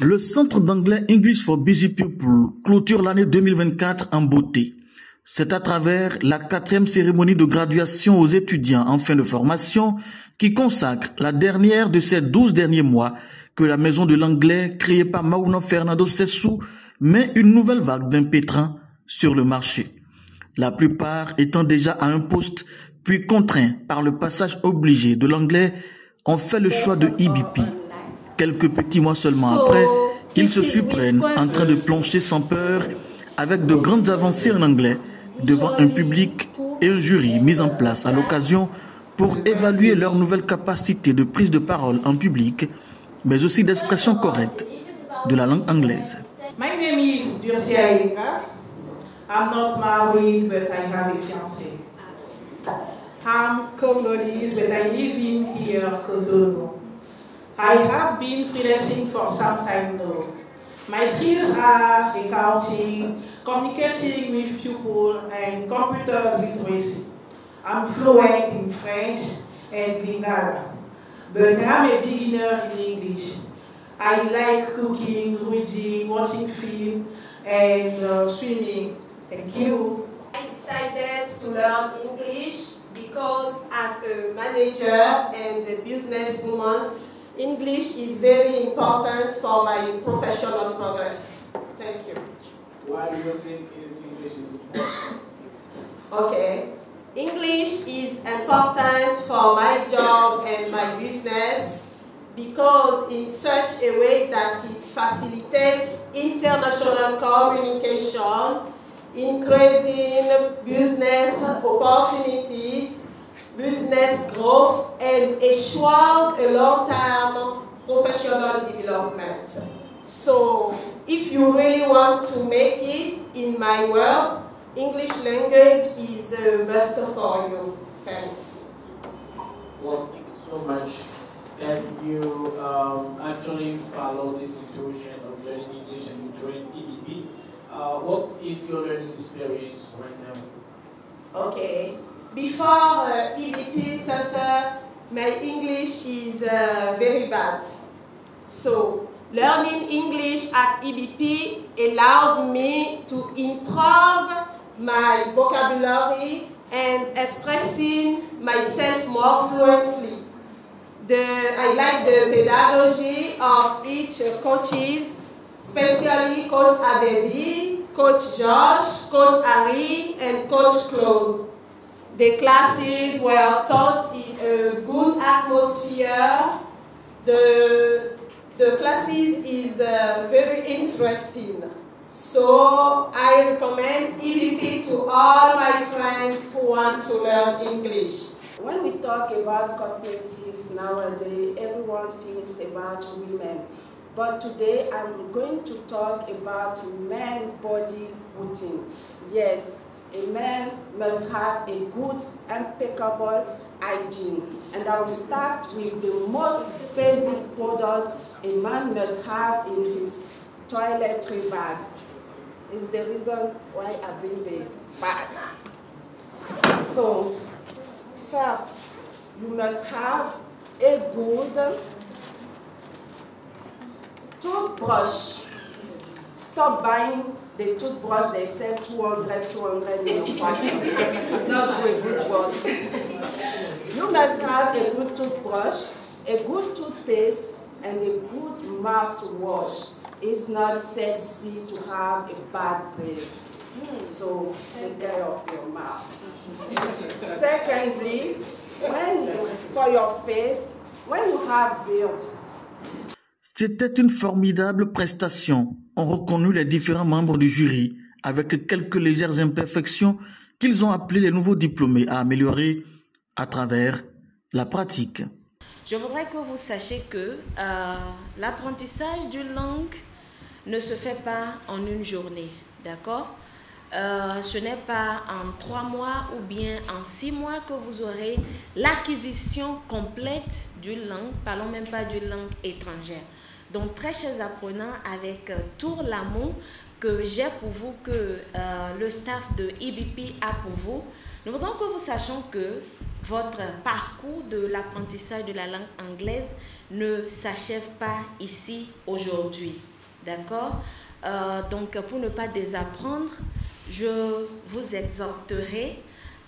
Le Centre d'anglais English for Busy People clôture l'année 2024 en beauté. C'est à travers la 4e cérémonie de graduation aux étudiants en fin de formation qui consacre la dernière de ces 12 derniers mois que la maison de l'anglais créée par Mauno Fernando Sessou met une nouvelle vague d'impétrants sur le marché. La plupart étant déjà à un poste puis contraints par le passage obligé de l'anglais ont fait le choix de EBP. Quelques petits mois seulement après, ils se surprennent en train de plancher sans peur avec de grandes avancées en anglais devant un public et un jury mis en place à l'occasion pour évaluer leur nouvelle capacité de prise de parole en public, mais aussi d'expression correcte de la langue anglaise. My name is Durcia Erika. I'm not married, but I have a fiancé. I'm Congolese, but I live in here, Cotonou. I have been freelancing for some time now. My skills are accounting, communicating with people, and computer literacy. I'm fluent in French and Lingala, but I'm a beginner in English. I like cooking, reading, watching film, and swimming. Thank you. I decided to learn English because as a manager and a businesswoman, English is very important for my professional progress. Thank you. Why do you think English is important? Okay. English is important for my job and my business because in such a way that it facilitates international communication, increasing business opportunities, business growth, and assures a long-term professional development. So, if you really want to make it in my world, English language is a must for you. Thanks. Well, thank you so much that you actually follow this situation of learning English and you join EBP. What is your learning experience right now? Okay. Before EBP Center, my English is very bad. So, learning English at EBP allowed me to improve my vocabulary and expressing myself more fluently. I like the pedagogy of each coaches, especially Coach Adebi, Coach Josh, Coach Ari, and Coach Claude. The classes were taught in a good atmosphere. The classes is very interesting. So I recommend EBP to all my friends who want to learn English. When we talk about cosmetics nowadays, everyone thinks about women. But today I'm going to talk about men body routine. Yes, a man must have a good, impeccable hygiene. And I will start with the most basic product a man must have in his toiletry bag. Is the reason why I bring the bag. So, first, you must have a good toothbrush. Stop buying the toothbrush they sell 200 in your pocket. It's not a good one. You must have a good toothbrush, a good toothpaste, and a good mouthwash. It's not sexy to have a bad breath. So take care of your mouth. Secondly, for your face, when you have beard. C'était une formidable prestation. On reconnut les différents membres du jury avec quelques légères imperfections qu'ils ont appelées les nouveaux diplômés à améliorer à travers la pratique. Je voudrais que vous sachiez que l'apprentissage d'une langue ne se fait pas en une journée, d'accord? Ce n'est pas en 3 mois ou bien en 6 mois que vous aurez l'acquisition complète d'une langue, parlons même pas d'une langue étrangère. Donc, très chers apprenants, avec tout l'amour que j'ai pour vous, que le staff de EBP a pour vous, nous voudrons que vous sachiez que votre parcours de l'apprentissage de la langue anglaise ne s'achève pas ici aujourd'hui. D'accord? Donc, pour ne pas désapprendre, je vous exhorterai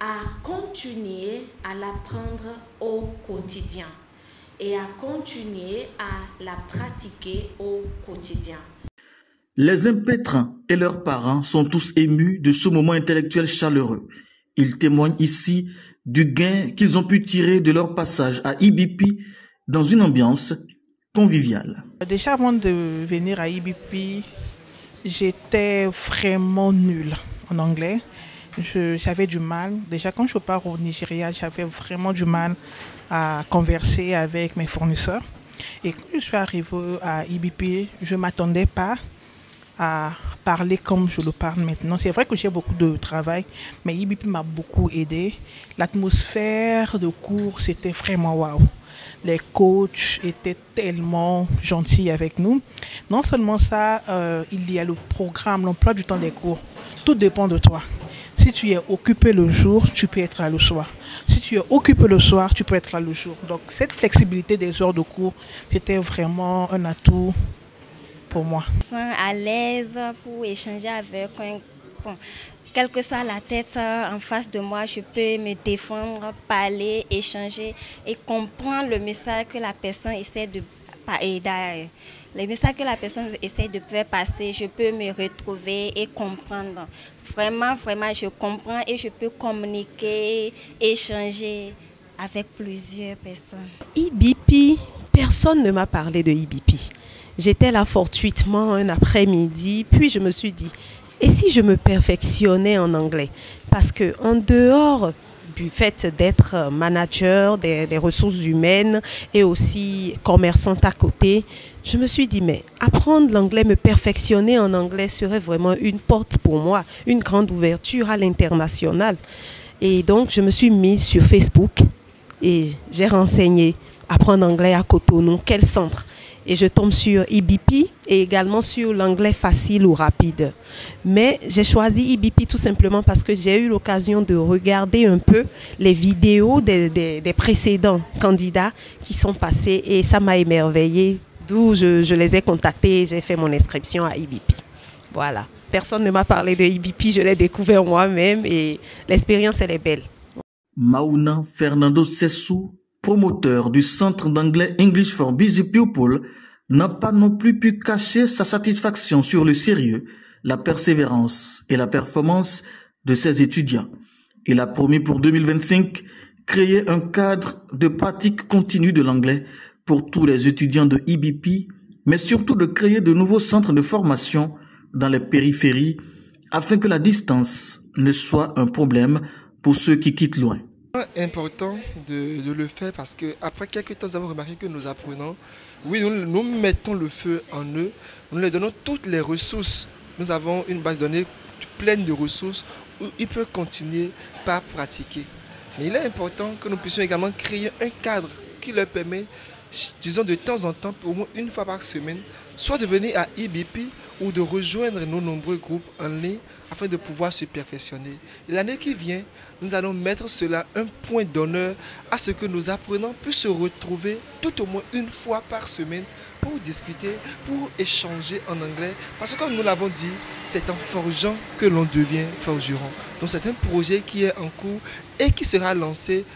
à continuer à l'apprendre au quotidien et à continuer à la pratiquer au quotidien. Les impétrants et leurs parents sont tous émus de ce moment intellectuel chaleureux. Ils témoignent ici du gain qu'ils ont pu tirer de leur passage à IBP dans une ambiance conviviale. Déjà avant de venir à IBP, j'étais vraiment nulle en anglais. J'avais du mal. Déjà quand je pars au Nigeria, j'avais vraiment du mal à converser avec mes fournisseurs. Et quand je suis arrivée à IBP, je ne m'attendais pas à parler comme je le parle maintenant. C'est vrai que j'ai beaucoup de travail, mais IBP m'a beaucoup aidé. L'atmosphère de cours, c'était vraiment waouh. Les coachs étaient tellement gentils avec nous. Non seulement ça, il y a le programme, l'emploi du temps des cours. Tout dépend de toi. Si tu es occupé le jour, tu peux être là le soir. Si tu es occupé le soir, tu peux être là le jour. Donc cette flexibilité des heures de cours, c'était vraiment un atout pour moi. Je me sens à l'aise pour échanger avec quelle que soit la tête en face de moi, je peux me défendre, parler, échanger et comprendre le message que la personne essaie de les messages que la personne essaie de faire passer, je peux me retrouver et comprendre. Vraiment, je comprends et je peux communiquer, échanger avec plusieurs personnes. IBP, personne ne m'a parlé de IBP. J'étais là fortuitement un après-midi, puis je me suis dit, et si je me perfectionnais en anglais? Parce que en dehors du fait d'être manager des ressources humaines et aussi commerçante à côté, je me suis dit, mais apprendre l'anglais, me perfectionner en anglais serait vraiment une porte pour moi, une grande ouverture à l'international. Et donc, je me suis mise sur Facebook et j'ai renseigné apprendre anglais à Cotonou, quel centre? Et je tombe sur IBP et également sur l'anglais facile ou rapide. Mais j'ai choisi IBP tout simplement parce que j'ai eu l'occasion de regarder un peu les vidéos des précédents candidats qui sont passés et ça m'a émerveillée. D'où je les ai contactés et j'ai fait mon inscription à IBP. Voilà. Personne ne m'a parlé de IBP, je l'ai découvert moi-même et l'expérience, elle est belle. Mauna Fernando Sessou, promoteur du centre d'anglais English for Busy People, n'a pas non plus pu cacher sa satisfaction sur le sérieux, la persévérance et la performance de ses étudiants. Il a promis pour 2025 créer un cadre de pratique continue de l'anglais pour tous les étudiants de IBP, mais surtout de créer de nouveaux centres de formation dans les périphéries afin que la distance ne soit un problème pour ceux qui quittent loin. C'est important de le faire parce qu'après quelques temps, nous avons remarqué que nos apprenants, oui, nous mettons le feu en eux, nous leur donnons toutes les ressources. Nous avons une base de données pleine de ressources où ils peuvent continuer par pratiquer. Mais il est important que nous puissions également créer un cadre qui leur permet, disons de temps en temps, au moins une fois par semaine, soit de venir à IBP ou de rejoindre nos nombreux groupes en ligne afin de pouvoir se perfectionner. Et l'année qui vient, nous allons mettre cela un point d'honneur à ce que nos apprenants puissent se retrouver tout au moins une fois par semaine pour discuter, pour échanger en anglais. Parce que comme nous l'avons dit, c'est en forgeant que l'on devient forgeron. Donc c'est un projet qui est en cours et qui sera lancé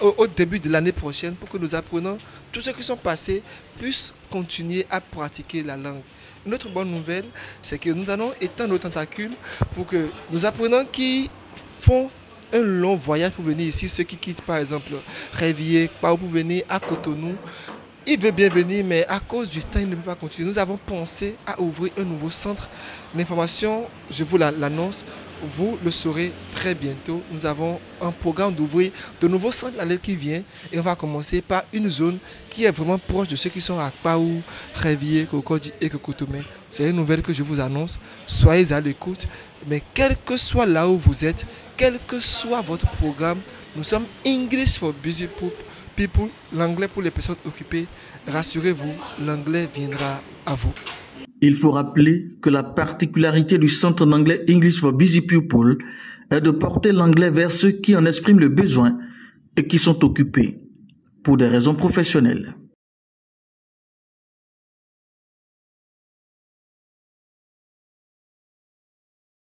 au début de l'année prochaine pour que nos apprenants, tous ceux qui sont passés, puissent continuer à pratiquer la langue. Une autre bonne nouvelle, c'est que nous allons étendre nos tentacules pour que nos apprenants qui font un long voyage pour venir ici, ceux qui quittent par exemple Révier, pour venir à Cotonou, ils veulent bien venir, mais à cause du temps, ils ne peuvent pas continuer. Nous avons pensé à ouvrir un nouveau centre. L'information, je vous l'annonce, vous le saurez très bientôt. Nous avons un programme d'ouvrir de nouveaux centres l'année qui vient et on va commencer par une zone qui est vraiment proche de ceux qui sont à Kpaou, Révier, Cocody et Kokotomé. C'est une nouvelle que je vous annonce. Soyez à l'écoute, mais quel que soit là où vous êtes, quel que soit votre programme, nous sommes English for Busy People, l'anglais pour les personnes occupées. Rassurez-vous, l'anglais viendra à vous. Il faut rappeler que la particularité du centre d'anglais English for Busy People est de porter l'anglais vers ceux qui en expriment le besoin et qui sont occupés pour des raisons professionnelles.